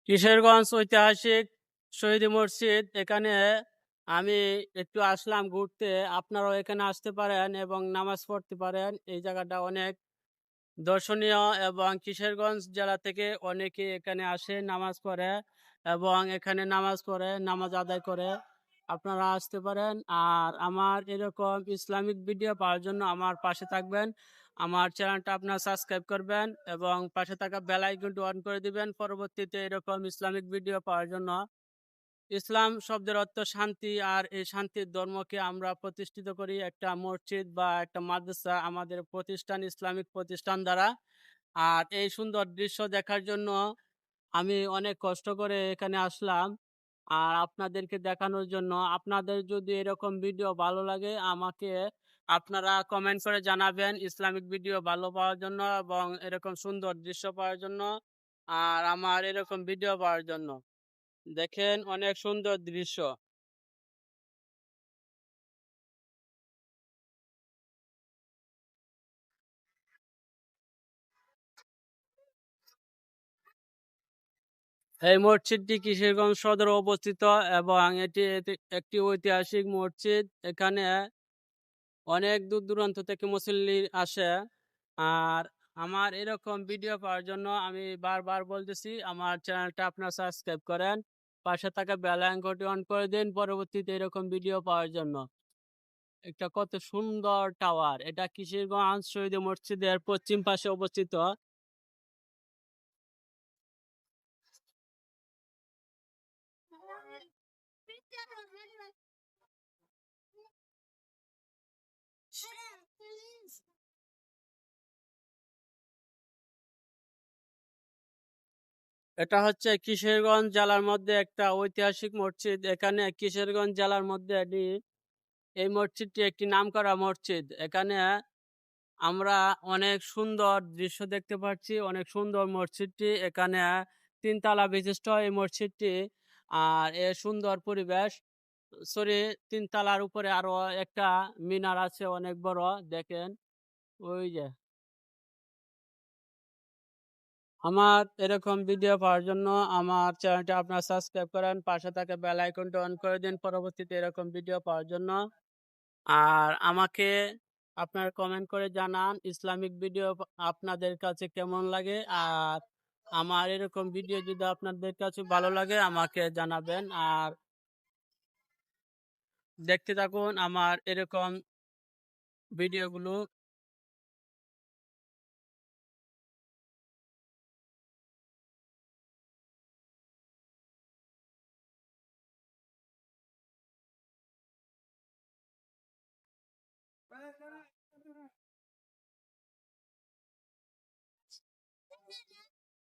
কিশোরগঞ্জ ঐতিহাসিক শহীদ মসজিদ এখানে আমি একটু আসলাম ঘুরতে। আপনারাও এখানে আসতে পারেন এবং নামাজ পড়তে পারেন। এই জায়গাটা অনেক দর্শনীয় এবং কিশোরগঞ্জ জেলা থেকে অনেকে এখানে আসে নামাজ পড়ে এবং এখানে নামাজ পড়ে, নামাজ আদায় করে। আপনারা আসতে পারেন। আর আমার এরকম ইসলামিক ভিডিও পাওয়ার জন্য আমার পাশে থাকবেন। আমার চ্যানেলটা আপনারা সাবস্ক্রাইব করবেন এবং পাশে থাকা বেল আইকনটি অন করে দিবেন। পরবর্তীতে এরকম ইসলামিক ভিডিও পাওয়ার জন্য। ইসলাম শব্দের অর্থ শান্তি, আর এই শান্তির ধর্মকে আমরা প্রতিষ্ঠিত করি একটা মসজিদ বা একটা মাদ্রাসা, আমাদের প্রতিষ্ঠান ইসলামিক প্রতিষ্ঠান দ্বারা। আর এই সুন্দর দৃশ্য দেখার জন্য আমি অনেক কষ্ট করে এখানে আসলাম। আর আপনাদেরকে দেখানোর জন্য। আপনাদের যদি এরকম ভিডিও ভালো লাগে আমাকে আপনারা কমেন্ট করে জানাবেন ইসলামিক ভিডিও ভালো পাওয়ার জন্য এবং এরকম সুন্দর দৃশ্য পাওয়ার জন্য। আর আমার এরকম ভিডিও পাওয়ার জন্য। দেখেন অনেক সুন্দর দৃশ্য। এই মসজিদটি কিশোরগঞ্জ সদরে অবস্থিত এবং এটি একটি ঐতিহাসিক মসজিদ। এখানে অনেক দূর দূরান্ত থেকে মুসল্লি আসে। আর আমার এরকম ভিডিও পাওয়ার জন্য আমি বারবার বলতেছি আমার চ্যানেলটা আপনারা সাবস্ক্রাইব করেন। পাশে থাকা বেল আইকনটি অন করে দিন পরবর্তীতে এরকম ভিডিও পাওয়ার জন্য। একটা কত সুন্দর টাওয়ার। এটা কিশোরগঞ্জ শহীদ মসজিদের পশ্চিম পাশে অবস্থিত। এটা হচ্ছে কিশোরগঞ্জ জেলার মধ্যে একটা ঐতিহাসিক মসজিদ। এখানে কিশোরগঞ্জ জেলার মধ্যে এই মসজিদটি একটি নামকরা মসজিদ। এখানে আমরা অনেক সুন্দর দৃশ্য দেখতে পাচ্ছি। অনেক সুন্দর মসজিদটি। এখানে ৩ তলা বিশিষ্ট এই মসজিদটি। আর এর সুন্দর পরিবেশ। সরি, ৩ তলার উপরে আরো একটা মিনার আছে অনেক বড়। দেখেন ওই যে। আমার এরকম ভিডিও পাওয়ার জন্য আমার চ্যানেলটা আপনারা সাবস্ক্রাইব করেন। পাশে থাকা বেল আইকনটা অন করে দিন পরবর্তীতে এরকম ভিডিও পাওয়ার জন্য। আর আমাকে আপনার কমেন্ট করে জানান ইসলামিক ভিডিও আপনাদের কাছে কেমন লাগে। আর আমার এরকম ভিডিও যদি আপনাদের কাছে ভালো লাগে আমাকে জানাবেন। আর দেখতে থাকুন আমার এরকম ভিডিওগুলো।